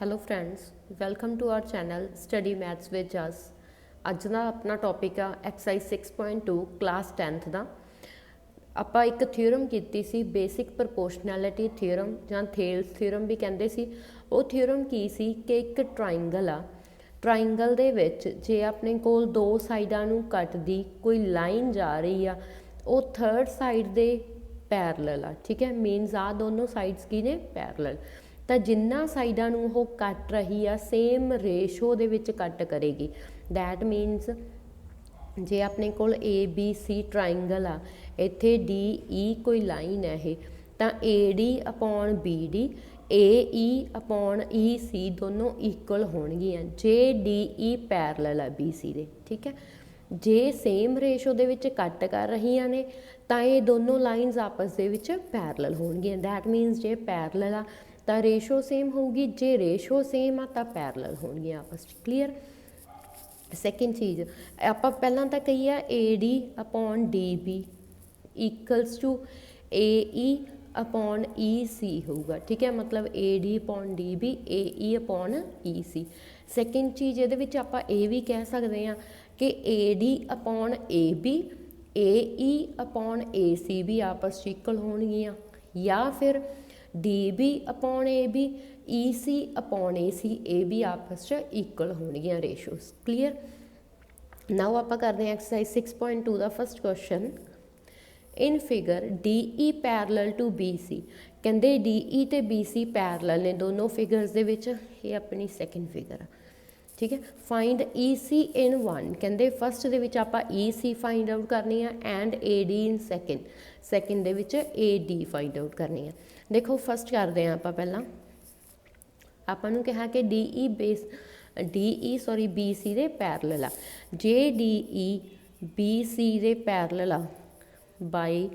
Hello friends, welcome to our channel study maths with Jas. अज का अपना टॉपिक आ exercise 6.2 class 10th का। ਆਪਾਂ एक थ्योरम की सी बेसिक प्रपोर्शनैलिटी थ्योरम ਜਾਂ थेल्स थ्योरम भी कहते सी। वो थ्योरम की सी कि एक ट्राइंगल आ, ट्राइंगल दे विच जे अपने कोल दो साइडां नूं कटदी कोई लाइन जा रही आ, वो थर्ड साइड दे पैरलल आ। ठीक है, मीनस आ दोनों साइड्स की ने पैरलल। तो जिन्ना साइडां नूं वो कट रही आ सेम रेशो दे विच कट करेगी। दैट मीनस जे अपने कोल ए बी सी ट्राइंगल आ, इत्थे डी ई कोई लाइन है ये, तो A D upon B D A E upon E C दोनों इक्वल होणगियां जे डी ई पैरलल आ बी सी दे। ठीक है, जे सेम रेशो दे विच कट कर रही ने तो ये दोनों लाइनस आपस दे विच पैरलल होणगियां। दैट मीनस जे पैरलल आ तो रेशो सेम होगी, जे रेशो सेम आ तो पैरलल होणगियां आपस। क्लीयर। सैकेंड चीज़ आप पहला तो कही है A D upon D B equals to A E upon E C होगा। ठीक है, मतलब A D upon D B A E upon E C. Second चीज़ ये आप भी कह सकते हैं कि A D upon A B A E upon A C भी आपस इक्वल होणगियां, या फिर D B upon A B E C upon A C ए भी आपस इक्वल होणगियां रेशोस। क्लीयर। नाउ आप करते हैं एक्सरसाइज 6.2 का first question. In figure D E parallel to B C, कहते डी ई तो बी सी पैरलल ने दोनों फिगर्स दे विच। ये अपनी सैकेंड फिगर। ठीक है, find E C in one, कहते फस्ट दे विच आपां ई सी फाइंड आउट करनी है and A D in second, second दे विच ए डी फाइंड आउट करनी है। देखो फस्ट करते हैं आप पहला, आपां नूं कहा कि D E base D E sorry B C दे पैरलल आ। जे डी ई बी सी दे पैरलल आ बाय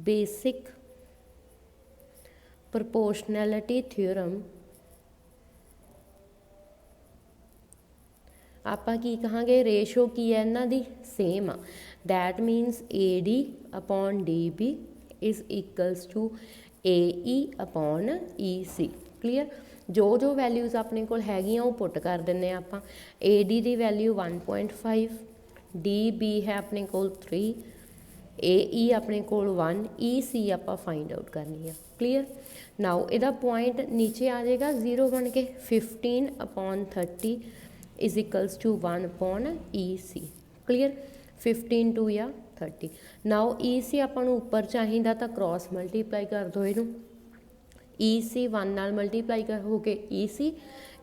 बेसिक प्रपोर्शनैलिटी थ्योरम, आपां की कहांगे रेशो की है इन्हां दी सेम आ। That means A D upon D B is equals to A E upon E C. Clear. जो जो वैल्यूज़ अपने कोल हैगियां वो पुट कर देने आपां। ए डी की वैल्यू 1.5, डी बी है अपने कोल 3, ए ई अपने कोल 1, ई सी आपां फाइंड आउट करनी है। क्लीयर। नाउ इहदा पॉइंट नीचे आ जाएगा 0 बन के 15 upon 30 is equals to 1 upon E C. Clear. 15 2 या 30। नाउ ई सी आपां नूं उपर चाहिदा तो क्रॉस मल्टीप्लाई कर दो इनू। ई सी 1 नाल मल्टीप्लाई कर हो के ई सी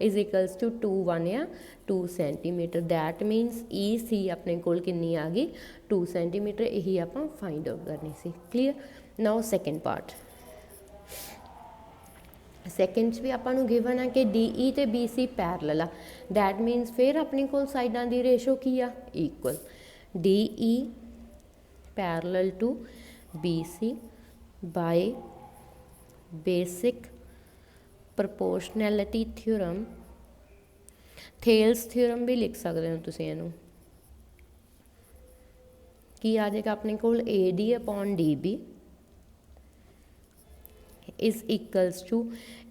इज इक्वल्स टू 2 1 या 2 सेंटीमीटर। दैट मीनस ई सी अपने कोल कितनी आ गई 2 सेंटीमीटर। यही आपां फाइंड आउट करनी सी। Clear. Now second part, second भी आपां नूं गिवन है कि डी ई ते बी सी पैरलल आ। दैट मीनस फिर अपने कोल साइडां दी रेशो की आ equal. D E parallel to B C by basic proportionality theorem, Thales theorem भी लिख सकते हो तुसीं इहनूं। की आ जाएगा अपने कोल A D upon D B is equals to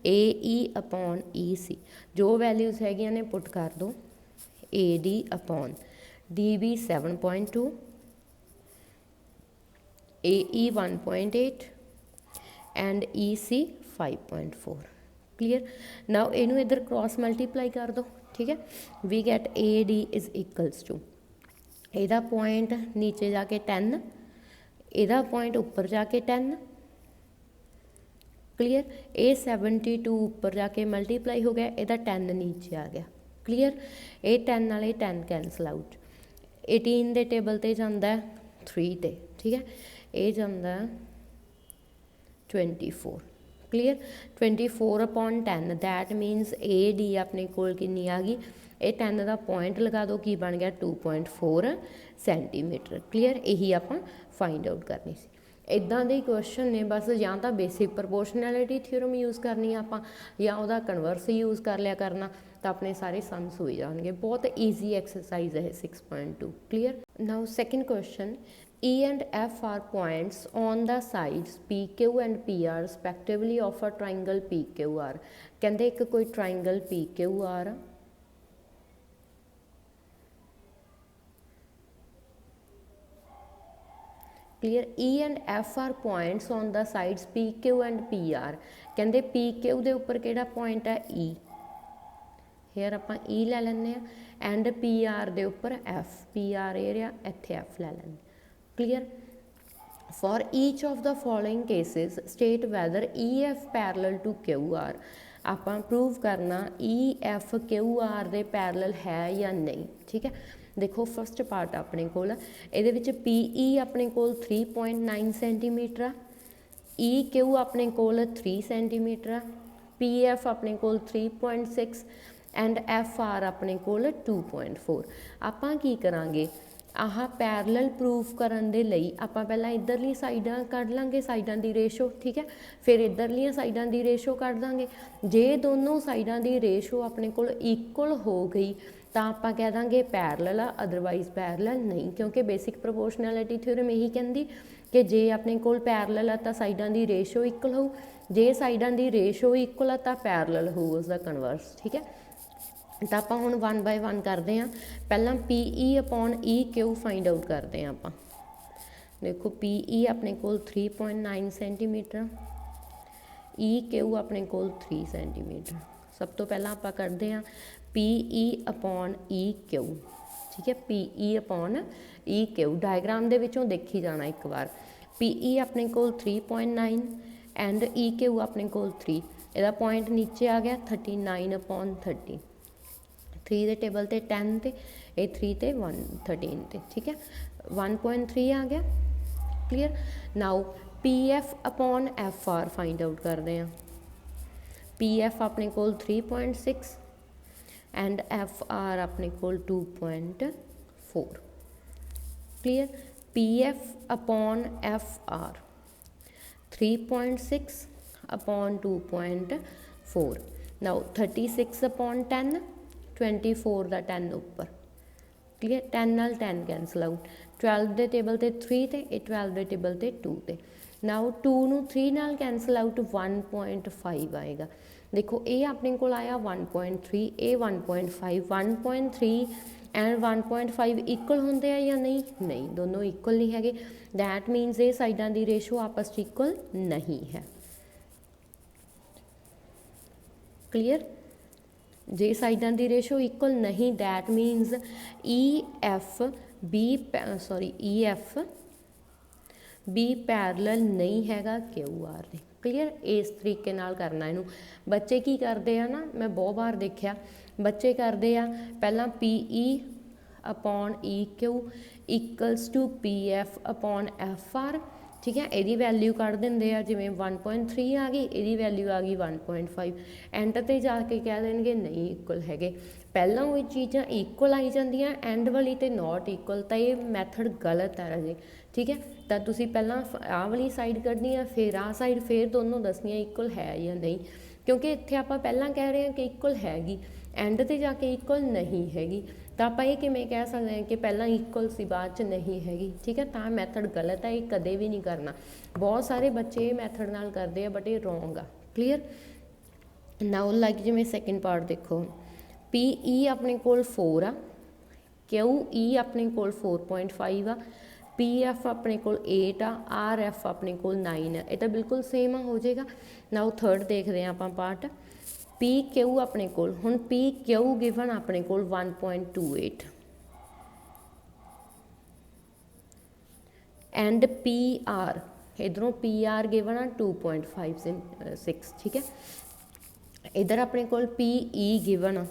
A E upon E C. जो वैल्यूज़ हैगियां ने पुट कर दो। A D upon D B 7.2, A E 1.8 and E C 5.4। Clear. Now इनू इधर क्रॉस मल्टीप्लाई कर दो। ठीक है, we get A D is equals to इहदा पॉइंट नीचे जाके 10, इहदा पॉइंट उपर जाके 10। क्लीयर। ए 72 उपर जाके मल्टीप्लाई हो गया, इहदा 10 नीचे आ गया। क्लीयर। ये 10 नाल 10 कैंसल आउट, 18 दे टेबल ते जांदा 3 ते। ठीक है, ये जांदा 24। Clear. 24 upon 10 that means A D अपने कोल कितनी आ गई, ये 10 का पॉइंट लगा दो की बन गया 2.4 सेंटीमीटर। क्लीयर। यही आप फाइंड आउट करनी सी। इदां दे क्वेश्चन ने बस, या तो बेसिक प्रपोर्शनैलिटी थ्योरम यूज़ करनी आप, या वह कन्वर्स यूज़ कर लिया करना, तो अपने सारे सम्स हो जाएंगे। बहुत ईजी एक्सरसाइज है 6.2। Clear. Now second question, E and F are points on the sides PQ and PR respectively of a triangle PQR। कहते एक कोई triangle PQR आ, clear. E and F are points on the sides PQ and PR। कहते PQ ਦੇ ਉੱਪਰ ਕਿਹੜਾ point है E, hair ਆਪਾਂ E ਲੈ ਲੈਂਦੇ ਆ एंड PR ਦੇ ਉੱਪਰ F, PR ਏਰੀਆ ਇੱਥੇ F ਲੈ ਲੈਂਦੇ। Clear. For each of the following cases state whether EF parallel to QR। ਆਪਾਂ प्रूव करना EF QR ਦੇ पैरल है या नहीं। ठीक है, देखो फर्स्ट पार्ट अपने कोल ਇਹਦੇ ਵਿੱਚ PE ਆਪਣੇ ਕੋਲ 3.9 सेंटीमीटर आ, EQ ਆਪਣੇ ਕੋਲ 3 सेंटीमीटर आ, PF ਆਪਣੇ ਕੋਲ 3.6 एंड FR ਆਪਣੇ ਕੋਲ 2.4। ਆਪਾਂ ਕੀ ਕਰਾਂਗੇ, आह पैरल प्रूफ करन दे लई आपां पहलां इधरली साइडां कढ लांगे साइडां दी रेशो। ठीक है, फिर इधरलियां साइडां दी रेशो कढ दांगे। जे दोनों साइडां दी रेशो अपने कोल इक्वल हो गई तो आपां कह दांगे पैरल आ, अदरवाइज पैरल नहीं, क्योंकि बेसिक प्रोपोर्शनैलिटी थ्योरम यही कहंदी कि जे अपने कोल पैरल आ तो साइडां दी रेशो इक्वल हो, जे साइडां दी रेशो इक्वल आ तो पैरल हो उसका कन्वर्स। ठीक है, तो आप हुण 1 बाय 1 करते हैं। पहला PE upon EQ find out करते हैं। आप देखो PE अपने कोल 3.9 सेंटीमीटर, EQ अपने कोल 3 सेंटीमीटर। सब तो पहला आप करते हैं PE अपॉन EQ। ठीक है, PE अपॉन EQ डायग्राम दे विचों देखी जाना एक बार। PE अपने कोल 3.9 एंड EQ अपने कोल 3, इहदा पॉइंट नीचे आ गया 39 अपॉन 30, 3 ਦੇ ਟੇਬਲ ਤੇ 10 ਤੇ ਇਹ 3 ਤੇ 1 13 ਤੇ। ठीक है, 1.3 आ गया। Clear. Now PF upon FR find out करते हैं। PF अपने कोल 3.6 एंड FR अपने कोल 2.4। Clear. PF upon FR 3.6 upon 2.4। Now 36 upon 10, 24 का 10 उपर। क्लीयर, 10 नाल 10 कैंसल आउट, 12 के टेबल से 3 ते 12 के टेबल से 2 ते। नाउ 2 नू 3 नाल कैंसल आउट 1.5 आएगा। देखो ये अपने को आया 1.3, ये 1.5, 1.3 एंड 1.5 इक्वल होंगे या नहीं, नहीं, दोनों इक्वल नहीं है। दैट मीनस ये साइडा की रेशो आपस में इक्वल नहीं है। क्लीयर, जे साइडा की रेशो इक्वल नहीं दैट मीनस EF B पैरल नहीं हैगा QR दे। क्लीयर, इस तरीके नाल करना इनू। बच्चे की करते हैं ना, मैं बहुत बार देखा बच्चे करते हैं पहला PE upon EQ equals to PF upon FR। ठीक है, यदी वैल्यू कढ़ देंगे आ, जिमें 1.3 आ गई, यदी वैल्यू आ गई 1.5, एंड ते जाके कह देंगे नहीं इक्वल है। पहला वो चीज़ा इक्वल आई जांदियां, एंड वाली तो नॉट इक्वल, तो ये मैथड गलत है राजे। ठीक है, तो तुसी पहला आ वाली साइड कढ़नी है, फिर आ साइड, फिर दोनों दसनियां इक्वल है या नहीं, क्योंकि इत्थे आपां पहला कह रहे हैं कि इक्वल हैगी, एंड ते जाके इक्वल नहीं हैगी। तो आप ये किमें कह सकते हैं कि पहला इक्वल सी बाद च नहीं हैगी। ठीक है, तो मैथड गलत है, ये कदे भी नहीं करना। बहुत सारे बच्चे ये मैथड नाल करते हैं बट ये रॉन्ग आ। क्लीयर। नाउ लाइक जिवें सैकेंड पार्ट देखो, PE अपने कोल 4 आ, QE अपने कोल 4.5 आ, PF अपने कोल 8 आ, RF अपने कोल 9 है। ये तो बिल्कुल सेम हो जाएगा। नाउ थर्ड देखते हैं आप पार्ट PQ अपने कोल, हुण PQ गिवन अपने कोल 1.28 एंड PR इधरों PR गिवन आ 2.56। ठीक है, इधर अपने कोल PE गिवन आ,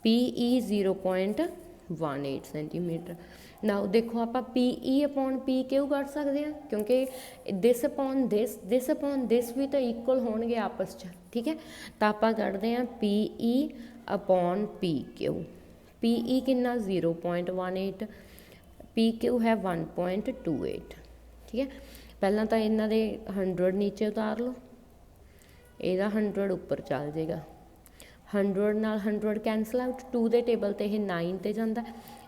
PE 0.18 सेंटीमीटर। नाउ देखो आप PE अपॉन PQ कर सकते हैं, क्योंकि दिस अपॉन दिस भी तो इक्वल होंगे आपस च। ठीक है, तो आप करते हैं PE अपॉन PQ। PE कितना 0.18, PQ है 1.28। ठीक है, पहला तो इन्हों दे 100 नीचे उतार लो, ਇਹਦਾ 100 ਉੱਪਰ ਚੱਲ ਜਾਏਗਾ, 100 ਨਾਲ 100 कैंसल आउट, 2 ਦੇ ਟੇਬਲ ਤੇ ਇਹ 9 ਤੇ ਜਾਂਦਾ,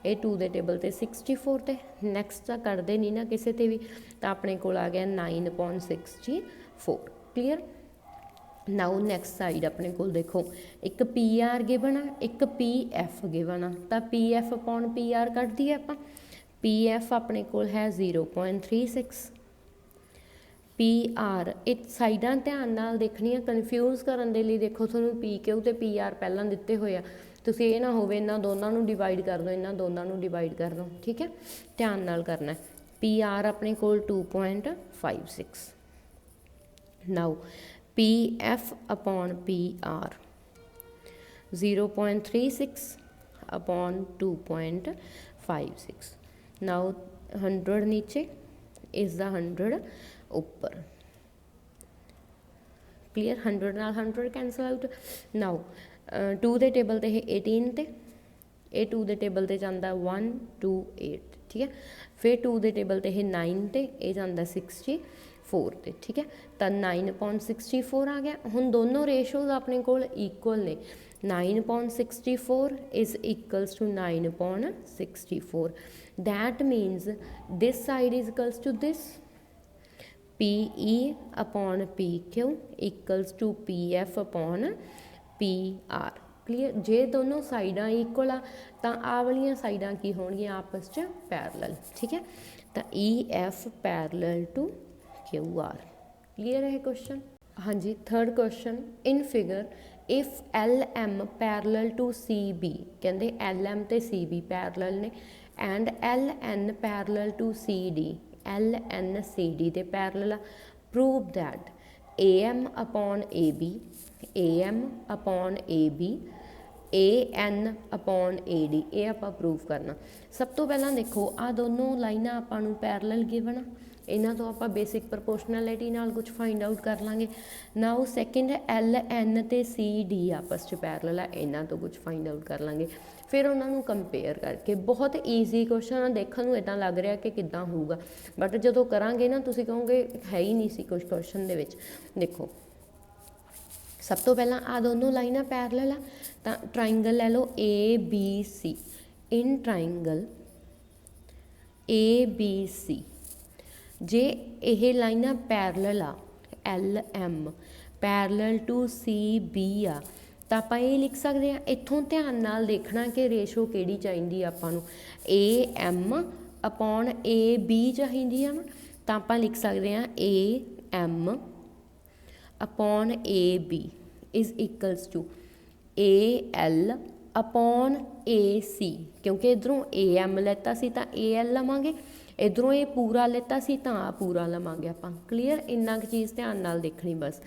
ਇਹ 2 ਦੇ ਟੇਬਲ ਤੇ 64 ਤੇ। ਨੈਕਸਟ ਤਾਂ ਕਰਦੇ ਨਹੀਂ ਨਾ ਕਿਸੇ ਤੇ ਵੀ, ਤਾਂ ਆਪਣੇ ਕੋਲ ਆ ਗਿਆ 9/64। ਕਲੀਅਰ। ਨਾਓ ਨੈਕਸਟ ਸਾਈਡ ਆਪਣੇ ਕੋਲ ਦੇਖੋ, ਇੱਕ ਪੀ ਆਰ ਗਿਵਨ ਆ, ਇੱਕ ਪੀ ਐਫ ਗਿਵਨ ਆ, ਤਾਂ P F upon P R ਕੱਢ ਦਈਏ ਆਪਾਂ। ਪੀ ਐਫ ਆਪਣੇ ਕੋਲ ਹੈ 0.36, ਪੀ ਆਰ ਇਹ ਸਾਈਡਾਂ ਧਿਆਨ ਨਾਲ ਦੇਖਣੀਆਂ, ਕਨਫਿਊਜ਼ ਕਰਨ ਦੇ ਲਈ ਦੇਖੋ ਤੁਹਾਨੂੰ ਪੀ ਕਿਊ ਤੇ ਪੀ ਆਰ ਪਹਿਲਾਂ ਦਿੱਤੇ ਹੋਏ ਆ, ਤੁਸੀਂ ਇਹ ਨਾ ਹੋਵੇ ਇਹਨਾਂ ਦੋਨਾਂ ਨੂੰ ਡਿਵਾਈਡ ਕਰ ਦਿਓ, ਇਹਨਾਂ ਦੋਨਾਂ ਨੂੰ ਡਿਵਾਈਡ ਕਰ ਦਿਓ, ਠੀਕ ਹੈ, ਧਿਆਨ ਨਾਲ ਕਰਨਾ। ਪੀ ਆਰ ਆਪਣੇ ਕੋਲ 2.56। Now P F upon P R 0.36 upon 2.56। Now 100 नीचे, इस दा 100 ऊपर। क्लीयर। 100 नाल 100 कैंसल आउट। नाउ 2 ਦੇ ਟੇਬਲ ਤੇ ਇਹ 18 ਤੇ, ਇਹ 2 ਦੇ ਟੇਬਲ ਤੇ ਜਾਂਦਾ 1 2 8, ਠੀਕ ਹੈ। ਫਿਰ 2 ਦੇ ਟੇਬਲ ਤੇ ਇਹ 9 ਤੇ, ਇਹ ਜਾਂਦਾ 64 ਤੇ, ਠੀਕ ਹੈ। ਤਾਂ 9/64 ਆ ਗਿਆ। ਹੁਣ ਦੋਨੋਂ ਰੇਸ਼ੋਜ਼ ਆਪਣੇ ਕੋਲ ਇਕੁਅਲ ਨੇ, 9/64 is equals to 9/64. That means this side is equals to this, PE upon PQ equals to PF upon PR। Clear. जे दोनों साइडां इक्वल आ तो आ वाली साइडां की होणगियां आपस च पैरलल, ठीक है। तो EF parallel to QR। Clear है क्वेश्चन। हाँ जी। Third question, in figure if LM parallel to CB, कहते LM ते CB पैरलल ने, and LN parallel to CD, LN CD दे पैरलल आ, prove that AM upon AB, AM upon AB, AN upon AD, ये आपां prove करना। सब तो पहला देखो आ दोनों लाइनां आपां नूं पैरलल गिवन, इन्हां तो आपां बेसिक प्रपोर्शनैलिटी नाल कुछ फाइंड आउट कर लांगे। नाउ सैकेंड LN ते CD आपस च पैरलल है, इन्हां तो कुछ फाइंड आउट कर लांगे। फिर उन्होंने कंपेयर करके, बहुत ईजी क्वेश्चन आ, देखने में इदां लग रहा कि किदां होऊगा, बट जो करांगे ना तुसीं कहोगे है ही नहीं सी कुछ क्वेश्चन दे विच। देखो सब तो पहला आ दोनों लाइनां पैरलल आ, तो ट्राइंगल लै लो ABC। इन ट्राइंगल ABC जे यह लाइनां पैरलल आ, LM पैरलल टू CB आ, तो आप ये लिख सकते हैं। इत्थों ध्यान नाल देखना कि रेशो किहड़ी चाहीदी आपां नूं, AM अपॉन AB चाहीदी आ ना, तो आप लिख सकते हैं AM upon AB is equals to AL upon AC, क्योंकि इधरों AM लेता सी तो AL लवांगे, इधरों ये पूरा लेता सी तो आ पूरा लवांगे आपां। क्लीयर। इन्ना की चीज़ ध्यान नाल देखनी बस,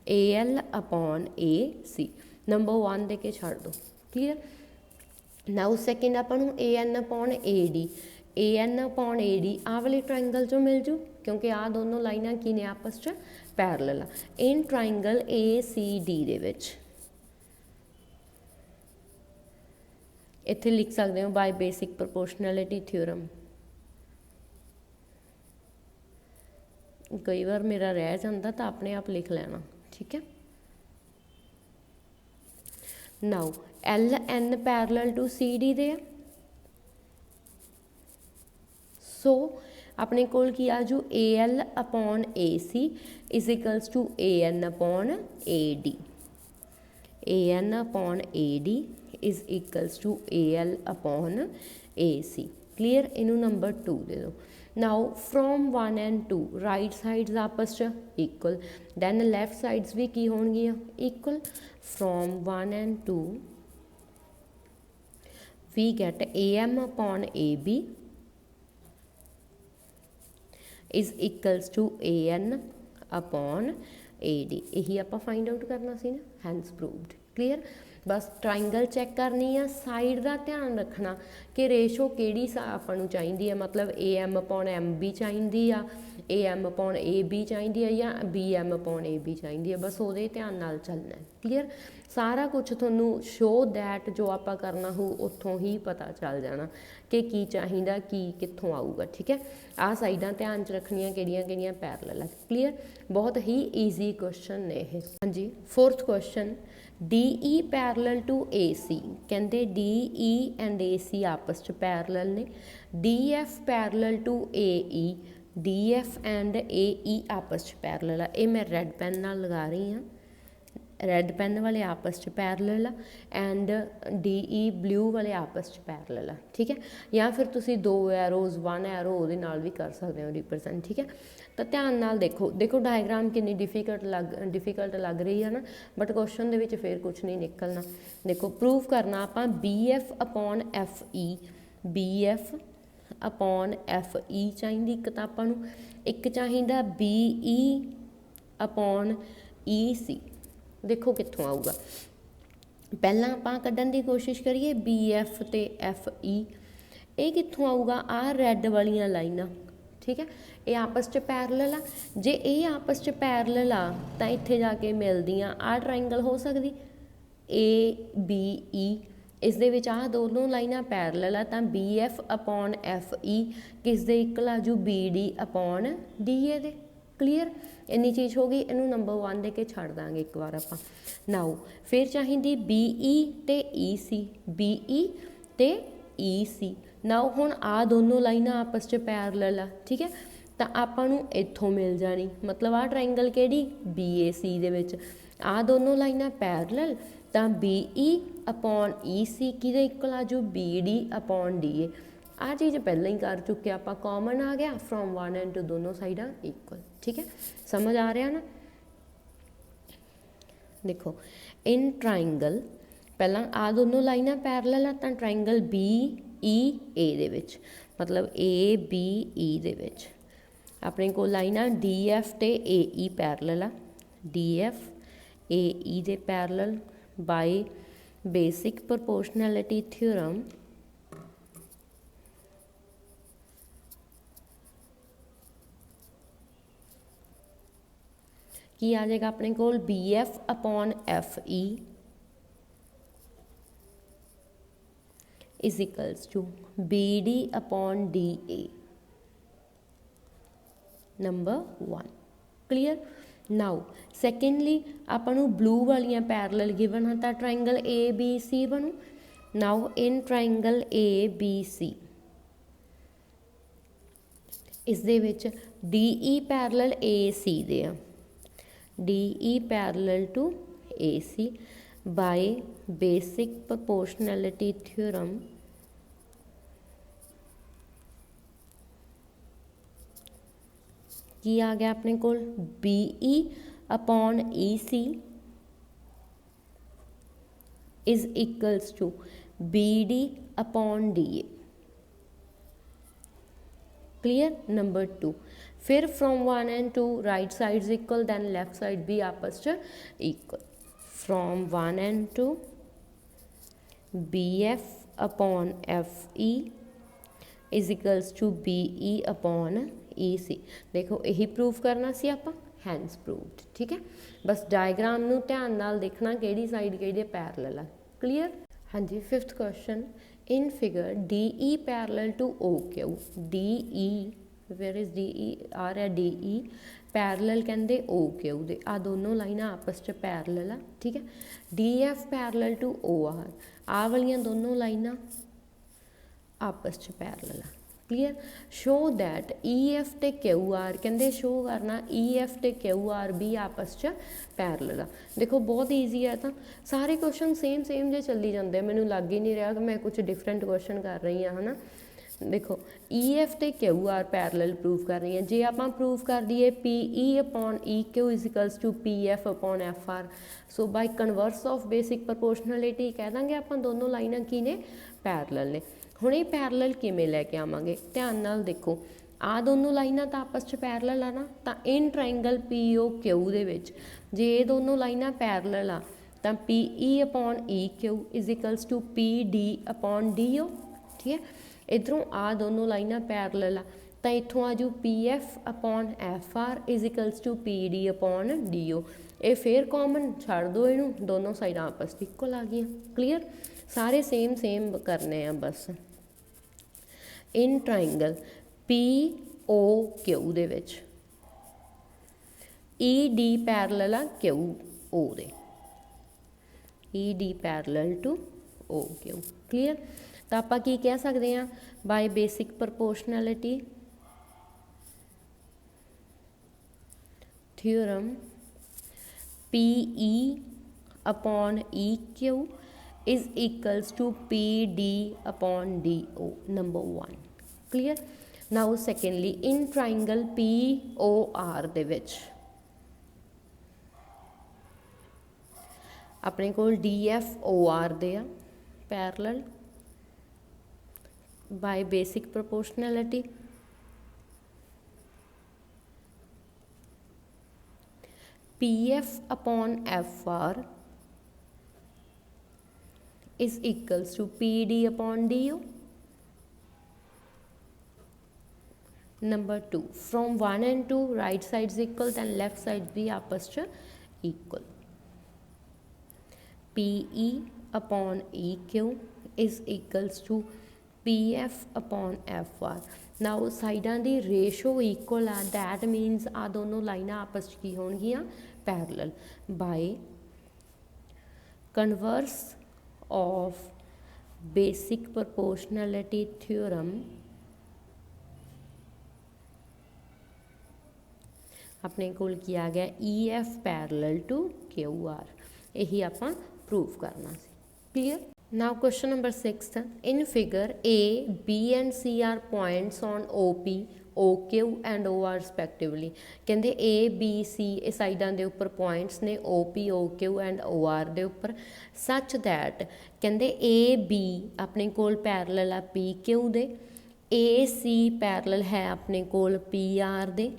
AL अपॉन AC। नंबर 1 दे के छड़ दो। क्लीयर। नाउ सैकेंड आपां नूं AN upon AD, AN upon AD आ वाले ट्राइंगल चों मिल जू, क्योंकि आ दोनों लाइनां की ने आपस च पैरलल आ। इन ट्राइंगल ACD दे विच इत्थे लिख सकते हो बाय बेसिक प्रपोर्शनैलिटी थ्योरम। कई बार मेरा रह जाता तो अपने आप लिख लेना, ठीक है। Now LN parallel to CD दे, सो अपने कोल की आजू AL upon AC is equals to AN upon AD, AN upon AD is equals to AL upon AC। Clear. इनू नंबर 2 दे दो। Now from 1 and 2 right sides आपस च इक्वल, दैन लैफ्ट साइड्स भी की होणगियां equal. From 1 and 2 we get AM upon AB is equals to AN upon AD। यही आप फाइंड आउट करना सी ना, हैंस प्रूव्ड। क्लीयर। बस ट्राइंगल चैक करनी है, साइड का ध्यान रखना कि रेशो किहड़ी आपां नूं चाहीदी है, मतलब AM अपॉन MB चाहीदी आ, AM अपॉन AB चाहीदी है, या BM अपॉन AB चाहीदी है, बस उहदे ध्यान नाल चलना है। क्लीयर। सारा कुछ तुहानूं शो दैट जो आपां करना हो उत्थों ही पता चल जाना कि की चाहीदा की कित्थों आऊगा, ठीक है। आ साइडां ध्यान च रखनियां किहड़ियां किहड़ियां पैरलल है। क्लीयर। बहुत ही ईजी क्वेश्चन ने ये। हाँ जी। 4th question, DE parallel to AC, कहते DE एंड AC आपस च पैरलल ने। DF parallel to AE, DF and AE आपस च पैरलल आ। ये मैं रैड पैन नाल लगा रही हाँ, रैड पैन वाले आपस च पैरलल आ एंड DE ब्लू वाले आपस च पैरलल आ, ठीक है। या फिर तुसी 2 एरोज 1 एरो उहदे नाल भी कर सकते हो रिप्रजेंट, ठीक है। तो ध्यान नाल देखो, देखो डायग्राम कितनी डिफिकल्ट लग रही है ना, बट क्वेश्चन दे विच फिर कुछ नहीं निकलना। देखो प्रूव करना आपां BF upon FE, BF upon FE चाहिदी एक तां आपां नूं, एक चाहिदा BE अपॉन EC। देखो कित्थों आऊगा, पहला आपां कड्ढण दी कोशिश करिए BF ते FE, ये कित्थों आऊगा, आ रैड वालियां लाइनां, ठीक है, ये आपस च पैरलल आ। जे ये आपस च पैरलल आ तां इत्थे जाके मिलदियां आ ट्रायंगल हो सकदी ABE, इस दे विच आ दोनों लाइनां पैरलल आ तां BF अपॉन FE किस दे इक्वल आ जू BD अपॉन DA दे। क्लीयर, इन्नी चीज़ हो गई, इनू नंबर 1 दे के छड़ दांगे एक बार आपां। नाउ फिर चाहिदी BE ते EC, BE ते EC। नाउ हुण आ दोनों लाइनां आपस च पैरलल आ, ठीक है, तो आपां नूं इत्थों मिल जानी, मतलब आ ट्रायंगल किहड़ी BAC दे विच आ दोनों लाइनां पैरलल तां BE अपॉन EC किहदे इक्वल आ जू BD अपॉन DA। आ चीज़ पहले ही कर चुके, आप कॉमन आ गया फ्रॉम 1 एंड 2 दोनों साइडा इक्वल, ठीक है, समझ आ रहा ना। देखो इन ट्रायंगल पहला आ दोनों लाइनां पैरलल आ तां ट्रायंगल BEA दे विच, मतलब ABE दे विच अपने को लाइनां DF ते AE पैरलल आ, DF AE दे parallel by basic proportionality theorem. की आ जाएगा अपने को BF upon FE is equals to BD upon DA, number 1। Clear. Now secondly आपां ब्लू वालियां पैरलल गिवन है, तो ट्रायंगल ABC बनू। नाउ इन ट्रायंगल ABC इस दे विच DE पैरलल AC दे आ, DE parallel to AC by basic proportionality theorem की आ गया अपने को BE upon EC is equals to BD upon DA। Clear, number 2। फिर from 1 and 2 right sides equal, then left side भी आपस च equal. From 1 and 2 BF upon FE is equals to BE upon EC। देखो यही prove करना सी आपां, hence proved, ठीक है। बस डायग्राम नूं ध्यान नाल देखना किहड़ी साइड किहड़े पैरलल आ। क्लीयर। हाँ जी, 5th question in figure DE parallel to OQ, DE where is DE आ रहा DE पैरलल कहते OQ दे, आ दोनों लाइनां आपस च पैरलल आ, ठीक है। DF पैरलल टू OR, आ वालियां दोनों लाइनां आपस च पैरलल आ। क्लीयर। शो दैट EF ते QR कहते शो करना EF ते QR भी आपस च पैरलल आ। देखो बहुत ईजी है, तो सारे क्वेश्चन सेम जे चली जाते हैं, मैनू लग ही नहीं रहा कि मैं कुछ डिफरेंट क्वेश्चन कर रही हाँ, है ना। देखो EF ते QR पैरलल प्रूव कर रही है, जे आप प्रूव कर दिए PE upon EQ is equals to PF upon FR, so by converse of basic proportionality कह देंगे आप दोनों लाइनां की ने पैरलल ने। हुण ये पैरलल किवें लैके आवांगे, ध्यान नाल देखो आ दोनों लाइनां तो आपस च पैरलल आ ना, तो इन ट्रायंगल POQ दे विच जे ये दोनों लाइनां पैरलल आ तो PE upon EQ is equals to PD upon DO, ठीक है। इधरों आ दोनों लाइनां पैरलल आ तो इत्थों आजू PF upon FR is equals to PD upon DO। ये फिर कॉमन छड़ दो, इनू दोनों साइडां आपस इक्वल आ गई। क्लीयर, सारे सेम करने हैं बस। इन ट्रायंगल POQ दे विच ED पैरलल आ QO दे, E D parallel to O Q. Clear. तो आप की कह सकते हैं by basic proportionality theorem P E upon E Q is equals to P D upon D O, number 1। Clear. Now secondly in triangle P O R दे विच अपने कोल डी एफ ओ आर दे आ parallel by basic proportionality P F upon F R is equals to PD upon DO. Number 2, from 1 and 2 right sides equal, then left side भी आपस च equal. PE upon EQ is equals to PF upon FR. Now साइडां दी ratio equal आ, that means आ दोनों लाइनां आपस च की होणगियां parallel by converse of basic proportionality theorem अपने कोल की आ गया E F parallel to Q R, यही आप प्रूव करना सी। Clear. Now question number 6, in figure A B and C are points on O P O Q and O R respectively. कहते ए बी सी ये साइडों के उपर पॉइंट्स ने O P O Q and O R के उपर, such that कहते A B अपने कोल पैरलल आ पी क्यू दे, ए सी पैरलल है अपने कोल पी आर दे।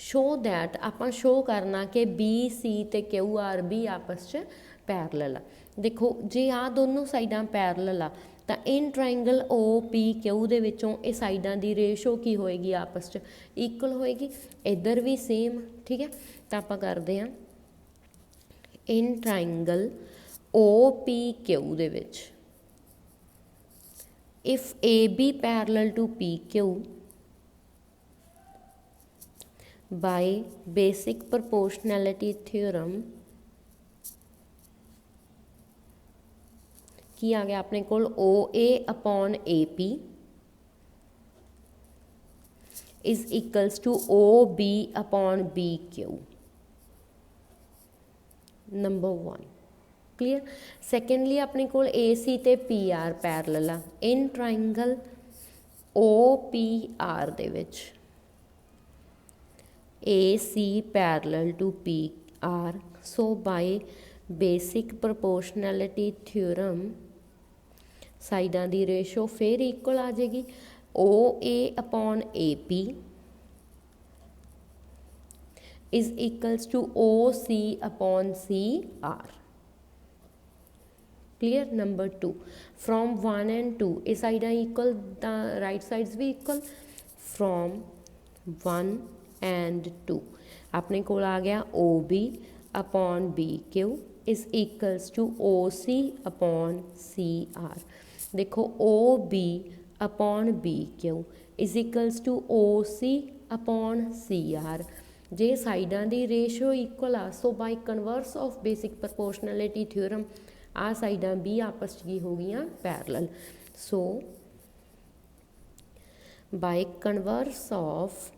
शो दैट आप शो करना कि बी सी ते क्यू आर भी आपस च पैरलल आ। देखो जे आ दोनों साइडां पैरलल आ तो in triangle O P Q दे विचों ये साइडां दी रेशो की होएगी आपस च इक्वल होएगी, इधर भी सेम। ठीक है। तो आप करते हैं इन ट्राइंगल ओ पी क्यू दे विच if A B parallel to P Q by basic proportionality theorem की आ गया अपने कोल O A upon A P is equals to O B upon B Q, number 1। Clear. Secondly अपने कोल A C ते पी आर पैरलल आ in triangle O P R दे विच A C parallel to P R, so by basic proportionality theorem साइडां दी ratio फिर equal आ जाएगी O A upon A P is equals to O C upon C R. Clear. Number 2, from 1 and 2 ये साइडां equal, right sides भी equal. From 1 and 2 अपने कोल आ गया O B upon B Q is equals to O C upon C R. देखो O B upon B Q is equals to O C upon C are. जे साइडां दी ratio equal आ, so by converse of basic proportionality theorem आ साइडां भी आपस की हो गई parallel. So by converse of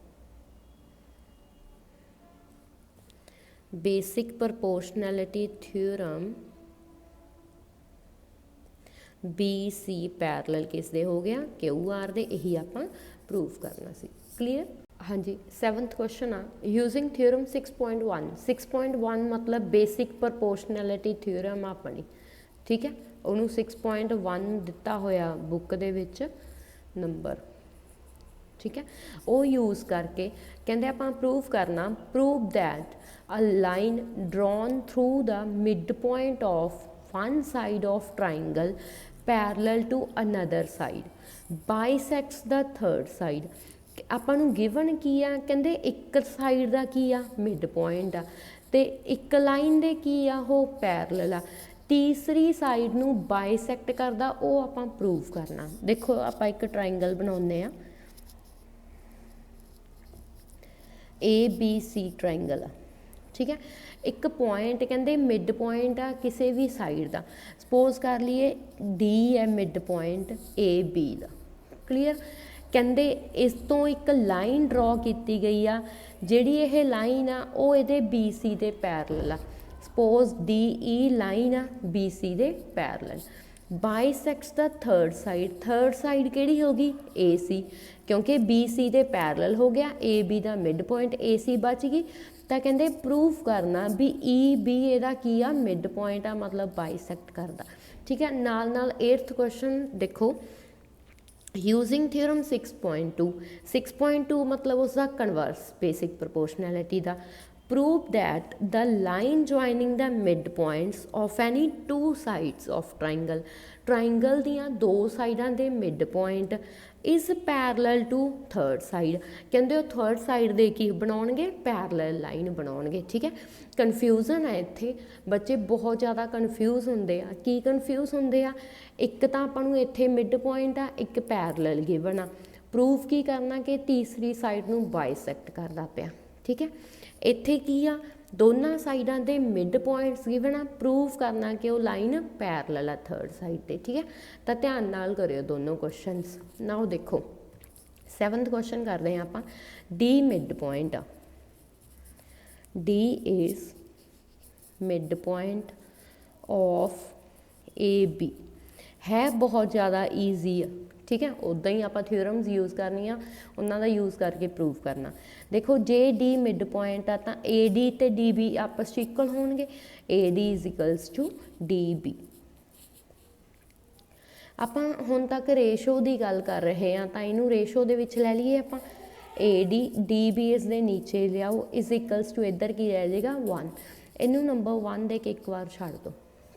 basic proportionality theorem B C parallel किस दे हो गया क्यू आर दे, यही आप प्रूव करना सी। क्लीयर। हाँ जी। 7th क्वेश्चन आ यूजिंग थ्योरम 6.1। 6.1 मतलब बेसिक प्रपोर्शनैलिटी थ्योरम अपनी। ठीक है। उन्होंने 6.1 दिता होया बुक दे विच नंबर। ठीक है। वो यूज़ करके कहते आप प्रूव करना, prove that a line drawn through the mid point of one side of triangle parallel to another side bisects the third side. ਆਪਾਂ ਨੂੰ ਗਿਵਨ ਕੀ ਆ, ਕਹਿੰਦੇ ਇੱਕ ਸਾਈਡ ਦਾ ਕੀ ਆ ਮਿਡ ਪੁਆਇੰਟ ਆ ਤੇ ਇੱਕ ਲਾਈਨ ਦੇ ਕੀ ਆ ਉਹ ਪੈਰਲਲ ਆ, ਤੀਸਰੀ ਸਾਈਡ ਨੂੰ ਬਾਈਸੈਕਟ ਕਰਦਾ, ਉਹ ਆਪਾਂ ਪ੍ਰੂਵ ਕਰਨਾ। ਦੇਖੋ ਆਪਾਂ ਇੱਕ ਟ੍ਰਾਇੰਗਲ ਬਣਾਉਂਦੇ ਆ ABC ਟ੍ਰਾਇੰਗਲ ਆ, ठीक है। एक पॉइंट कहते मिड पॉइंट आ किसी भी साइड का, सपोज कर लीए डी है मिड पॉइंट ए बी का, क्लीयर। कहते इस तो एक लाइन ड्रॉ की गई आ, जिहड़ी ये लाइन आ वो ये बी सी दे पैरल आ, सपोज डी ई लाइन आ बी सी दे parallel, bisects the third side किहड़ी होगी ए सी, क्योंकि बी सी दे पैरल हो गया, ए बी दा मिड पॉइंट ए सी बच गई, तो कहते प्रूव करना भी ई बी एदा की आ मिड पॉइंट आ, मतलब बाइसैक्ट करदा, ठीक है। नाल नाल 8th क्वेश्चन देखो, यूजिंग थ्योरम 6.2 मतलब उसका कन्वर्स बेसिक प्रोपोर्शनैलिटी का, prove that the line joining the midpoints of any two sides of triangle दियां दो साइडां दे midpoint is parallel to third side, कहंदे वो थर्ड साइड दे की बनाउणगे पैरलल लाइन बनाउणगे, ठीक है। कन्फ्यूजन है इत्थे, बच्चे बहुत ज़्यादा कन्फ्यूज होंदे आ, की कन्फ्यूज होंदे आ, एक तां आपां नूं इत्थे मिड पॉइंट आ, एक पैरलल गिवन आ, प्रूफ की करना कि तीसरी साइड नूं बाइसैक्ट करदा पिया, ठीक है। इत्थे की आ दोनों साइडों के मिड पॉइंट्स गिवन आ, प्रूव करना कि वो लाइन पैरलल आ थर्ड साइड पे, ठीक है। तो ध्यान नाल करियो दोनों क्वेश्चनस। नाउ देखो 7th क्वेश्चन कर रहे हैं आप, डी मिड पॉइंट आ, D is mid point of A B, है बहुत ज़्यादा ईजी है, ठीक है। उदा ही आप थ्योरम्स यूज़ करनी आ, उन्हों का यूज़ करके प्रूव करना। देखो जे डी मिड पॉइंट आ तो ए डी तो डी बी आपस इक्वल होणगे, A D is equals to D B. आप हुण तक रेशो की गल कर रहे हैं, तो इनू रेशो दे विच लै लीए आप, ए डी बी इस दे नीचे लियाओ इज इक्वल्स टू इधर की रह जाएगा 1, इनू नंबर 1 दे के एक बार छड्ड दो,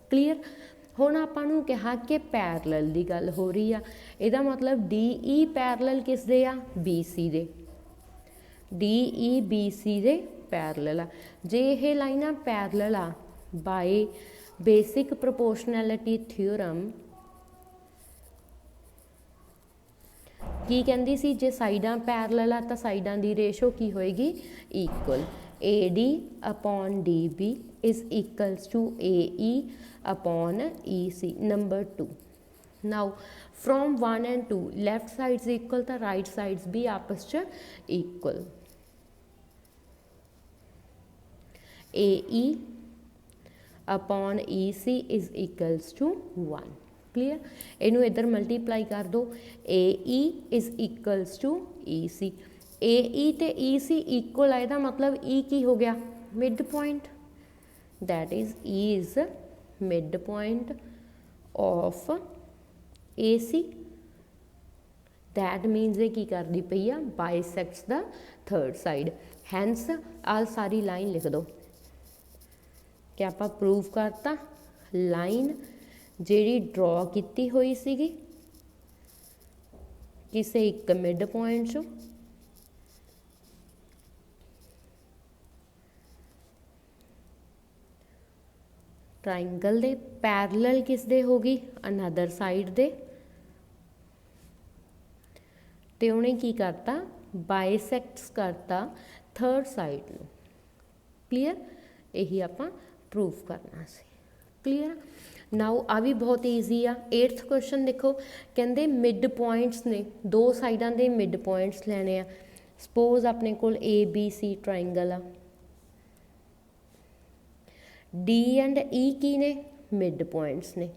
क्लीयर। हुण आपां नूं कहा कि पैरलल की गल हो रही आ, इहदा मतलब डी ई पैरलल किस दे आ बी सी दे, डी ई बी सी दे पैरलल आ, जे ये लाइनां पैरलल आ बाय बेसिक प्रोपोर्शनैलिटी थ्योरम की कहंदी सी, जे साइडां पैरलल आ तो साइडां दी रेशो की होएगी equal, A D upon D B is equals to A E upon E C. Number 2, now from 1 and 2 left sides equal तो राइट साइड्स भी आपस च equal, A E upon E C is equals to 1, clear. इनू इधर multiply कर दो, A E is equals to E C, A E ते E सी equal है, मतलब ई की हो गया mid point, that is E is mid point of A C, that means ये की करती पई आ bisects the third side, hence आ सारी लाइन लिख दो कि आप प्रूव करता लाइन जिहड़ी ड्रॉ की हुई सीगी किसी एक मिड पॉइंट चों, ट्राइंगल दे पैरलल किस दे होगी अनदर साइड दे, ते उन्हें की करता बाइसैक्ट्स करता थर्ड साइड नूं, क्लीयर। यही आपां प्रूफ करना सी, क्लीयर। नाउ आ भी बहुत ईजी आ। 8th क्वेश्चन देखो, कहंदे मिड पॉइंट्स ने दो साइडां दे मिड पॉइंट्स लैने आ, सपोज अपने कोल ए बी सी ट्राइंगल आ, डी एंड ई की ने मिड पॉइंट्स ने,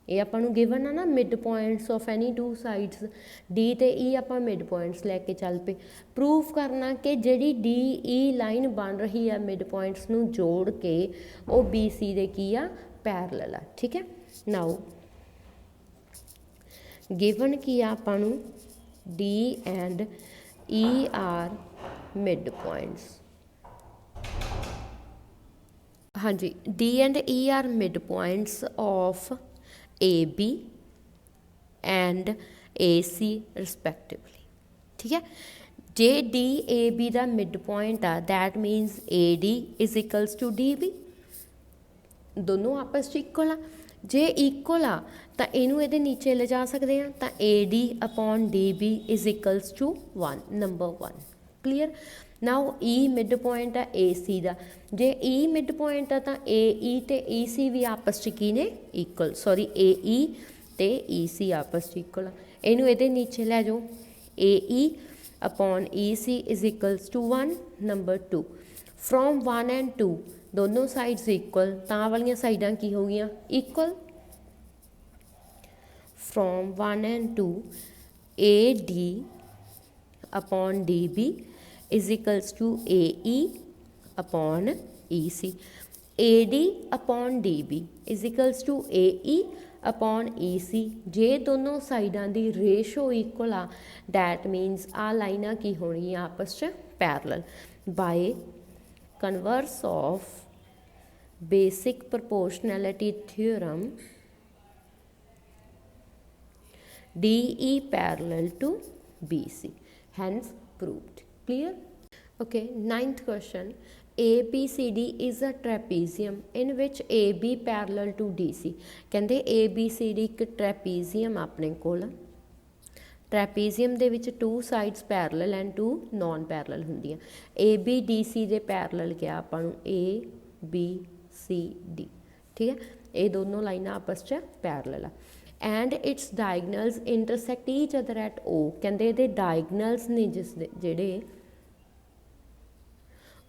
ये आपां नूं गिवन आ ना mid points of any two sides, D ते ई आपां मिड पॉइंट्स लैके चल पे, प्रूफ करना कि जिहड़ी डी ई लाइन बन रही है मिड पॉइंट्स नूं जोड़ के वो बी सी दे की आ पैरलल आ, ठीक है। नाउ गिवन की आपां नूं D and E are mid points, हाँ जी, D and E are mid points of A B and A C respectively, ठीक है। जे डी ए बी का मिड पॉइंट आ, that means A D is equals to D B, दोनों आपस equal आ, J equal आ तो इनू ये नीचे ले जा सकते हैं, तो A D upon D B is equals to 1, number 1, clear. Now E mid point ਹੈ ਏ ਸੀ ਦਾ, ਜੇ ਈ ਮਿਡ ਪੁਆਇੰਟ ਆ ਤਾਂ ਏ ਈ ਤੇ ਈ ਸੀ ਵੀ ਆਪਸ 'ਚ ਕੀ ਨੇ ਇਕੁਅਲ, ਸੌਰੀ ਏ ਈ ਤੇ ਈ ਸੀ ਆਪਸ 'ਚ ਇਕੁਅਲ ਆ। ਇਹਨੂੰ ਇਹਦੇ ਨੀਚੇ ਲੈ ਜਾਓ, A E upon E C is equals to 1। Number 2 from 1 and 2 दोनों साइड्स इक्वल, तां वालियां साइडां की हो गई equal. From 1 and 2 A D upon D B is equals to A E upon E C. A D upon D B is equals to A E upon E C. जे दोनों साइडां दी ratio equal आ that means आ लाइनां की होनी आपस च parallel. By converse of basic proportionality theorem D E parallel to B C, hence proved. Clear? Okay, 9th question, ABCD is a trapezium in which AB parallel to DC। कहते ABCD एक trapezium अपने कोल, trapezium they which 2 sides parallel and 2 non parallel ਹੁੰਦੀਆਂ। AB DC ਦੇ parallel क्या ਆਪਾਂ ਨੂੰ ABCD, ठीक है, ਇਹ ਦੋਨੋਂ ਲਾਈਨਾਂ ਆਪਸ 'ਚ parallel ਆ। and its diagonals intersect each other at O। ਕਹਿੰਦੇ ਇਹਦੇ diagonals ਨੇ ਜਿਸ ਦੇ ਜਿਹੜੇ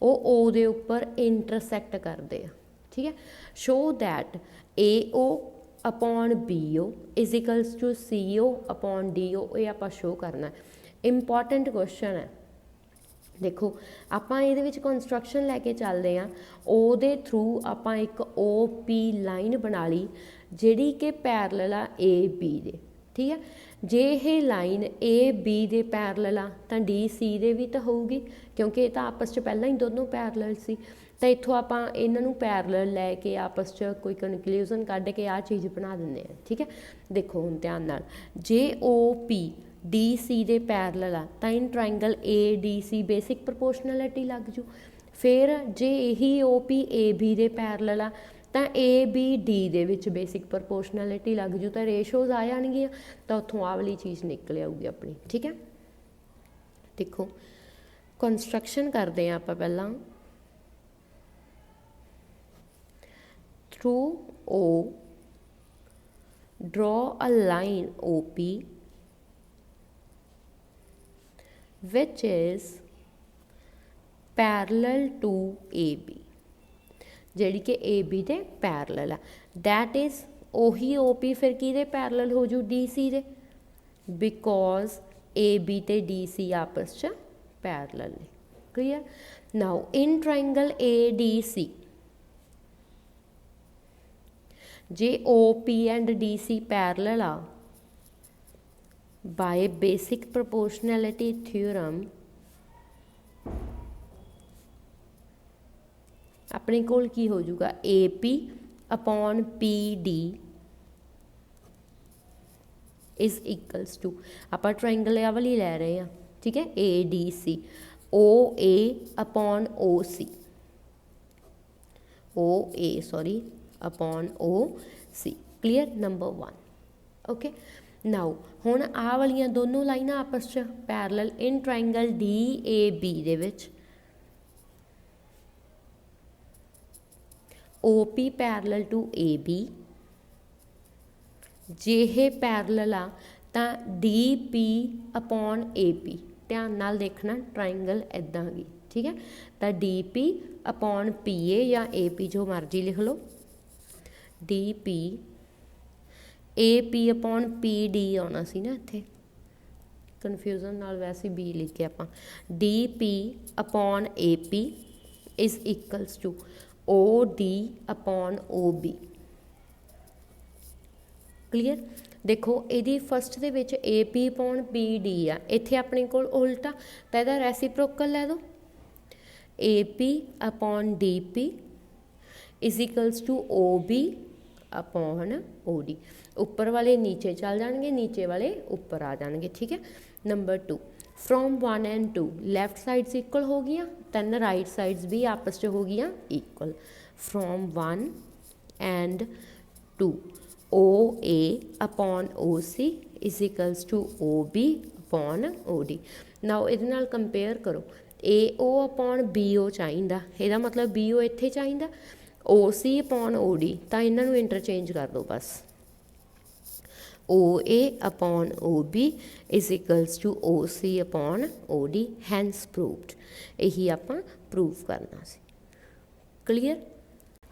ਉਹ O ਦੇ ਉੱਪਰ ਇੰਟਰਸੈਕਟ ਕਰਦੇ ਆ, ਠੀਕ ਹੈ। Show that AO upon BO is equals to CO upon DO, ਇਹ ਆਪਾਂ ਸ਼ੋ ਕਰਨਾ। ਇੰਪੋਰਟੈਂਟ ਕੁਐਸਚਨ ਹੈ, ਦੇਖੋ ਆਪਾਂ ਇਹਦੇ ਵਿੱਚ ਕੰਸਟਰਕਸ਼ਨ ਲੈ ਕੇ ਚੱਲਦੇ ਹਾਂ। ਉਹਦੇ ਥਰੂ ਆਪਾਂ ਇੱਕ OP ਲਾਈਨ ਬਣਾ ਲਈ ਜਿਹੜੀ ਕਿ ਪੈਰਲਲ ਆ AB ਦੇ, ਠੀਕ ਹੈ। ਜੇ ਇਹ ਲਾਈਨ AB ਦੇ ਪੈਰਲਲ ਆ ਤਾਂ DC ਦੇ ਵੀ ਤਾਂ ਹੋਊਗੀ, ਕਿਉਂਕਿ ਇਹ ਤਾਂ ਆਪਸ 'ਚ ਪਹਿਲਾਂ ਹੀ ਦੋਨੋਂ ਪੈਰਲਲ ਸੀ। ਤਾਂ ਇੱਥੋਂ ਆਪਾਂ ਇਹਨਾਂ ਨੂੰ ਪੈਰਲਲ ਲੈ ਕੇ ਆਪਸ 'ਚ ਕੋਈ ਕਨਕਲੂਜਨ ਕੱਢ ਕੇ ਆਹ ਚੀਜ਼ ਬਣਾ ਦਿੰਦੇ ਹਾਂ, ਠੀਕ ਹੈ। ਦੇਖੋ ਹੁਣ ਧਿਆਨ ਨਾਲ, ਜੇ OP DC ਦੇ ਪੈਰਲਲ ਆ ਤਾਂ ਇਨ ਟਰਾਇੰਗਲ ADC ਬੇਸਿਕ ਪ੍ਰਪੋਰਸ਼ਨੈਲਿਟੀ ਲੱਗ ਜੂ। ਫਿਰ ਜੇ ਇਹੀ OP AB ਦੇ ਪੈਰਲਲ ਆ ਤਾਂ ABD ਦੇ ਵਿੱਚ ਬੇਸਿਕ ਪ੍ਰਪੋਰਸ਼ਨੈਲਿਟੀ ਲੱਗ ਜੂ, ਤਾਂ ਰੇਸ਼ੋਜ਼ ਆ ਜਾਣਗੀਆਂ, ਤਾਂ ਉੱਥੋਂ ਆਹ ਵਾਲੀ ਚੀਜ਼ ਨਿਕਲ ਆਊਗੀ ਆਪਣੀ, ਠੀਕ ਹੈ। ਦੇਖੋ ਕੰਸਟਰਕਸ਼ਨ ਕਰਦੇ ਹਾਂ ਆਪਾਂ ਪਹਿਲਾਂ। Through O draw a line OP which is parallel to AB, ਜਿਹੜੀ ਕਿ AB ਦੇ ਪੈਰਲਲ ਆ। ਦੈਟ ਇਜ਼ ਉਹੀ OP ਫਿਰ ਕਿਹਦੇ ਪੈਰਲਲ ਹੋ ਜੂ DC ਦੇ, ਬਿਕੋਜ਼ AB ਤੇ DC ਆਪਸ 'ਚ ਪੈਰਲਲ ਨੇ। Clear? Now in triangle ADC ਜੇ OP ਐਂਡ DC ਪੈਰਲਲ ਆ ਬਾਏ ਬੇਸਿਕ ਪ੍ਰਪੋਰਸ਼ਨੈਲਿਟੀ ਥਿਊਰਮ ਆਪਣੇ ਕੋਲ ਕੀ ਹੋ ਜਾਊਗਾ AP upon PD is equals to, आप ट्राइंगल वाली लै रहे हैं, ठीक है, ADC OA upon OC, OA sorry upon OC। Clear? Number 1। Okay, now हुण आ वालियां दोनों लाइनां आपस च पैरलल इन ट्राइंगल DAB दे विच OP पैरलल टू AB, जे ये पैरलल आ तां DP अपॉन AP, ध्यान नाल देखना ट्राइंगल इदां भी, ठीक है। तो DP अपॉन PA या AP जो मर्जी लिख लो, DP AP अपॉन PD आना सी ना, इत्थे कन्फ्यूजन नाल वैसे B लिखे आपां। DP upon AP is equals to OD upon OB। Clear? देखो ਇਹਦੀ फस्ट ਦੇ ਵਿੱਚ AP अपॉन PD ਆ, ਇੱਥੇ ਆਪਣੇ ਕੋਲ ਉਲਟਾ, ਤਾਂ ਇਹਦਾ ਰੈਸੀਪ੍ਰੋਕਲ ਲੈ ਦੋ, AP upon DP is equals to OB upon OD। ऊपर वाले नीचे चल जाएंगे, नीचे वाले ऊपर आ जाएंगे, ठीक है। Number 2 from 1 and 2 left sides equal हो गई, दैन राइट साइड्स भी आपस में हो गई equal. From 1 and 2 OA upon OC is equals to OB upon OD। Now इहदे नाल कंपेयर करो, AO upon BO ਚਾਹੀਦਾ, ਇਹਦਾ ਮਤਲਬ BO ਇੱਥੇ ਚਾਹੀਦਾ, OC upon OD, ਤਾਂ ਇਹਨਾਂ ਨੂੰ ਇੰਟਰਚੇਂਜ ਕਰ ਦਿਓ ਬਸ। OA upon OB is equals to OC upon OD, hence proved। ਇਹੀ ਆਪਾਂ ਪ੍ਰੂਵ ਕਰਨਾ ਸੀ। ਕਲੀਅਰ?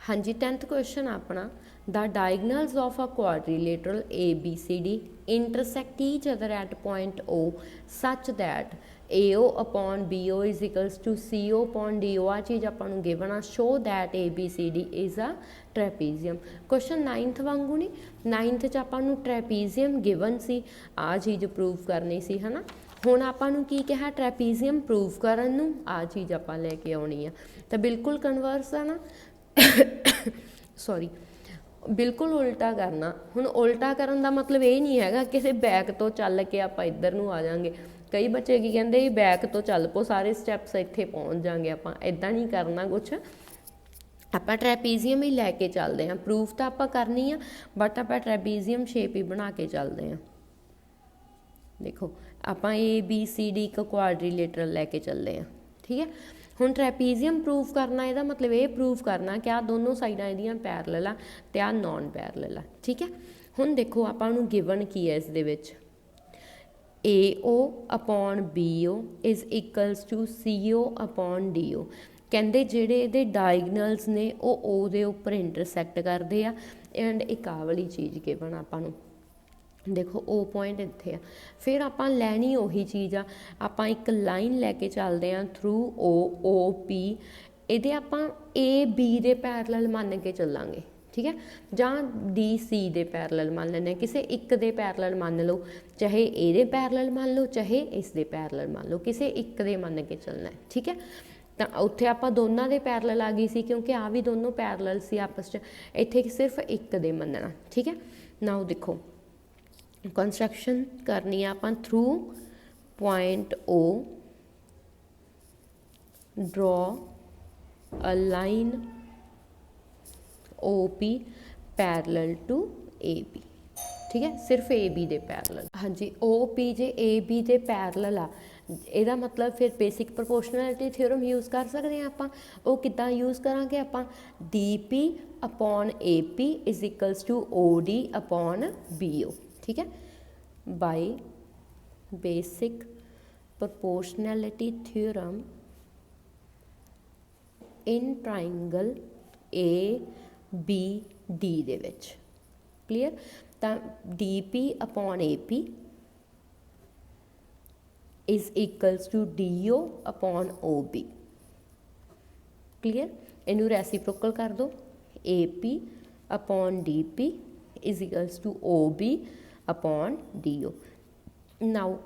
ਹਾਂਜੀ, 10th ਕੁਐਸਚਨ ਆਪਣਾ, the diagonals of a quadrilateral ABCD intersect each other at point O such that AO upon BO is equals to CO upon DO। ਆ ਚੀਜ਼ ਆਪਾਂ ਨੂੰ given ਆ। show that ABCD is a trapezium। Question 9th ਵਾਂਗੂ ਨਹੀਂ, 9th 'ਚ ਆਪਾਂ ਨੂੰ ਟ੍ਰੈਪੀਜ਼ੀਅਮ ਗਿਵਨ ਸੀ, ਆ ਚੀਜ਼ ਪ੍ਰੂਵ ਕਰਨੀ ਸੀ ਹੈ ਨਾ। ਹੁਣ ਆਪਾਂ ਨੂੰ ਕੀ ਕਿਹਾ, ਟ੍ਰੈਪੀਜ਼ੀਅਮ ਪ੍ਰੂਵ ਕਰਨ ਨੂੰ ਆ ਚੀਜ਼ ਆਪਾਂ ਲੈ ਕੇ ਆਉਣੀ ਆ, ਤਾਂ ਬਿਲਕੁਲ ਕਨਵਰਸ ਆ ਨਾ ਸੌਰੀ, ਬਿਲਕੁਲ ਉਲਟਾ ਕਰਨਾ। ਹੁਣ ਉਲਟਾ ਕਰਨ ਦਾ ਮਤਲਬ ਇਹ ਨਹੀਂ ਹੈਗਾ ਕਿਸੇ ਬੈਕ ਤੋਂ ਚੱਲ ਕੇ ਆਪਾਂ ਇੱਧਰ ਨੂੰ ਆ ਜਾਵਾਂਗੇ। ਕਈ ਬੱਚੇ ਕੀ ਕਹਿੰਦੇ ਜੀ ਬੈਕ ਤੋਂ ਚੱਲ ਪਓ, ਸਾਰੇ ਸਟੈਪਸ ਇੱਥੇ ਪਹੁੰਚ ਜਾਵਾਂਗੇ। ਆਪਾਂ ਇੱਦਾਂ ਨਹੀਂ ਕਰਨਾ ਕੁਛ, ਆਪਾਂ ਟ੍ਰੈਪੀਜ਼ੀਅਮ ਹੀ ਲੈ ਕੇ ਚੱਲਦੇ ਹਾਂ। ਪ੍ਰੂਫ ਤਾਂ ਆਪਾਂ ਕਰਨੀ ਆ, ਬਟ ਆਪਾਂ ਟ੍ਰੈਪੀਜ਼ੀਅਮ ਸ਼ੇਪ ਹੀ ਬਣਾ ਕੇ ਚੱਲਦੇ ਹਾਂ। ਦੇਖੋ ਆਪਾਂ ABCD ਇੱਕ ਕੁਆਡਰੀਲੇਟਰਲ ਲੈ ਕੇ ਚੱਲਦੇ ਹਾਂ, ਠੀਕ ਹੈ। ਹੁਣ ਟ੍ਰੈਪੀਜ਼ੀਅਮ ਪ੍ਰੂਫ ਕਰਨਾ, ਇਹਦਾ ਮਤਲਬ ਇਹ ਪ੍ਰੂਫ ਕਰਨਾ ਕਿ ਆਹ ਦੋਨੋਂ ਸਾਈਡਾਂ ਇਹਦੀਆਂ ਪੈਰਲਲ ਆ ਤੇ ਆਹ ਨੋਨ ਪੈਰਲਲ ਆ, ਠੀਕ ਹੈ। ਹੁਣ ਦੇਖੋ ਆਪਾਂ ਨੂੰ ਗਿਵਨ ਕੀ ਹੈ ਇਸ ਦੇ ਵਿੱਚ, AO upon BO is equals to CO upon DO। ਕਹਿੰਦੇ ਜਿਹੜੇ ਇਹਦੇ ਡਾਇਗਨਲਸ ਨੇ ਉਹ O ਦੇ ਉੱਪਰ ਇੰਟਰਸੈਕਟ ਕਰਦੇ ਆ, ਐਂਡ ਇੱਕ ਆਹ ਵਾਲੀ ਚੀਜ਼ ਗਿਵਨ ਆਪਾਂ ਨੂੰ, ਦੇਖੋ O ਪੁਆਇੰਟ ਇੱਥੇ ਆ। ਫਿਰ ਆਪਾਂ ਲੈਣੀ ਉਹੀ ਚੀਜ਼ ਆ, ਆਪਾਂ ਇੱਕ ਲਾਈਨ ਲੈ ਕੇ ਚੱਲਦੇ ਹਾਂ ਥਰੂ OP, ਇਹਦੇ ਆਪਾਂ AB ਦੇ ਪੈਰਲਲ ਮੰਨ ਕੇ ਚੱਲਾਂਗੇ, ਠੀਕ ਹੈ, ਜਾਂ DC ਦੇ ਪੈਰਲਲ ਮੰਨ ਲੈਂਦੇ ਹਾਂ, ਕਿਸੇ ਇੱਕ ਦੇ ਪੈਰਲਲ ਮੰਨ ਲਓ, ਚਾਹੇ ਇਹਦੇ ਪੈਰਲਲ ਮੰਨ ਲਓ, ਚਾਹੇ ਇਸ ਦੇ ਪੈਰਲਲ ਮੰਨ ਲਓ, ਕਿਸੇ ਇੱਕ ਦੇ ਮੰਨ ਕੇ ਚੱਲਣਾ ਹੈ, ਠੀਕ ਹੈ। ਤਾਂ ਉੱਥੇ ਆਪਾਂ ਦੋਨਾਂ ਦੇ ਪੈਰਲਲ ਆ ਗਈ ਸੀ ਕਿਉਂਕਿ ਆ ਵੀ ਦੋਨੋਂ ਪੈਰਲਲ ਸੀ ਆਪਸ 'ਚ, ਇੱਥੇ ਸਿਰਫ ਇੱਕ ਦੇ ਮੰਨਣਾ, ਠੀਕ ਹੈ। ਨਾਓ ਦੇਖੋ ਕੰਸਟਰਕਸ਼ਨ ਕਰਨੀ ਆ ਆਪਾਂ, through point O draw a line OP parallel to AB, ठीक है, सिर्फ AB ਦੇ ਪੈਰਲਲ। ਹਾਂਜੀ, OP ਜੇ AB ਦੇ ਪੈਰਲਲ ਆ, ਇਹਦਾ ਮਤਲਬ ਫਿਰ ਬੇਸਿਕ ਪ੍ਰੋਪੋਰਸ਼ਨੈਲਿਟੀ ਥਿਓਰਮ ਯੂਜ਼ ਕਰ ਸਕਦੇ ਹਾਂ ਆਪਾਂ। ਉਹ ਕਿੱਦਾਂ ਯੂਜ਼ ਕਰਾਂਗੇ ਆਪਾਂ, DP upon AP is equals to OD upon BO, ठीक है, by basic proportionality theorem in triangle ABD ਦੇ ਵਿੱਚ। ਕਲੀਅਰ? ਤਾਂ DP upon AP is equals to DO upon OB। Clear? ਇਹਨੂੰ ਰੈਸੀਪ੍ਰੋਕਲ ਕਰ ਦਿਓ, AP upon DP is equals to OB upon DO। Now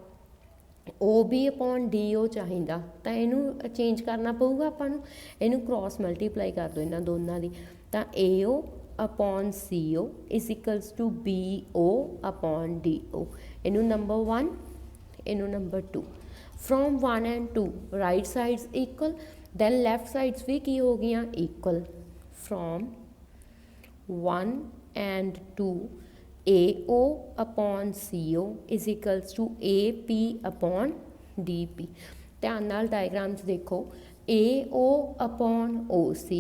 OB upon DO ਚਾਹੀਦਾ ਤਾਂ ਇਹਨੂੰ change ਕਰਨਾ ਪਊਗਾ ਆਪਾਂ ਨੂੰ, ਇਹਨੂੰ ਕ੍ਰੋਸ ਮਲਟੀਪਲਾਈ ਕਰ ਦਿਓ ਇਹਨਾਂ ਦੋਨਾਂ ਦੀ, ਤਾਂ AO upon CO is equals to BO upon DO। ਇਹਨੂੰ ਨੰਬਰ 1, ਇਹਨੂੰ number 2। from 1 and 2 right sides equal, then left sides ਵੀ ਕੀ ਹੋ ਗਈਆਂ equal। from 1 and 2 AO upon CO is equals to AP upon DP। ਧਿਆਨ ਨਾਲ diagram 'ਚ ਦੇਖੋ, AO upon OC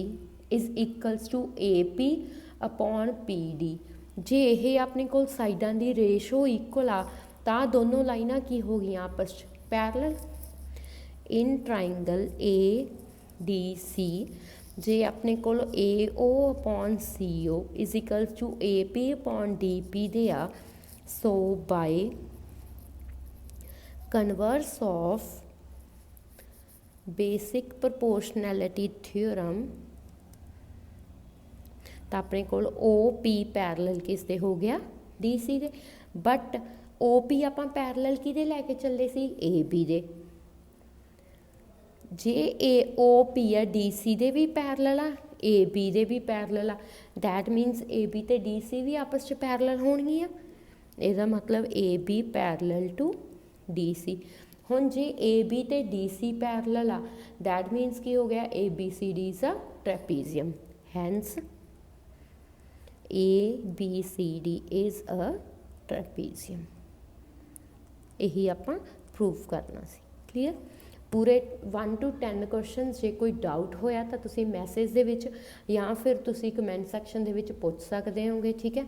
is equals to AP upon PD। ਜੇ ਇਹ ਆਪਣੇ ਕੋਲ ਸਾਈਡਾਂ ਦੀ ਰੇਸ਼ੋ ਇਕੁਅਲ ਆ ਤਾਂ ਦੋਨੋਂ ਲਾਈਨਾਂ ਕੀ ਹੋ ਗਈਆਂ ਆਪਸ 'ਚ ਪੈਰਲਲ। ਇਨ ਟਰਾਇੰਗਲ ADC ਜੇ ਆਪਣੇ ਕੋਲ AO upon CO is equals to AP upon DP ਦੇ ਆ, ਸੋ ਬਾਈ converse of basic proportionality theorem ਤਾਂ ਆਪਣੇ ਕੋਲ OP ਪੈਰਲਲ ਕਿਸ ਦੇ ਹੋ ਗਿਆ, DC ਦੇ। ਬਟ OP ਆਪਾਂ ਪੈਰਲਲ ਕਿਹਦੇ ਲੈ ਕੇ ਚੱਲੇ ਸੀ, AB ਦੇ। ਜੇ OP ਆ DC ਦੇ ਵੀ ਪੈਰਲਲ ਆ, AB ਦੇ ਵੀ ਪੈਰਲਲ ਆ, ਦੈਟ ਮੀਨਸ AB ਤੇ DC ਵੀ ਆਪਸ 'ਚ ਪੈਰਲਲ ਹੋਣਗੀਆਂ। ਇਹਦਾ ਮਤਲਬ AB ਪੈਰਲਲ ਟੂ DC। ਹੁਣ ਜੇ AB ਤੇ DC ਪੈਰਲਲ ਆ, ਦੈਟ ਮੀਨਸ ਕੀ ਹੋ ਗਿਆ, ABCD is a trapezium, hence ABCD is a trapezium। ਇਹੀ ਆਪਾਂ ਪ੍ਰੂਫ ਕਰਨਾ ਸੀ। ਕਲੀਅਰ? ਪੂਰੇ 1 to 10 ਕੁਐਸਚਨ ਜੇ ਕੋਈ ਡਾਊਟ ਹੋਇਆ ਤਾਂ ਤੁਸੀਂ ਮੈਸੇਜ ਦੇ ਵਿੱਚ ਜਾਂ ਫਿਰ ਤੁਸੀਂ ਕਮੈਂਟ ਸੈਕਸ਼ਨ ਦੇ ਵਿੱਚ ਪੁੱਛ ਸਕਦੇ ਹੋਗੇ, ਠੀਕ ਹੈ।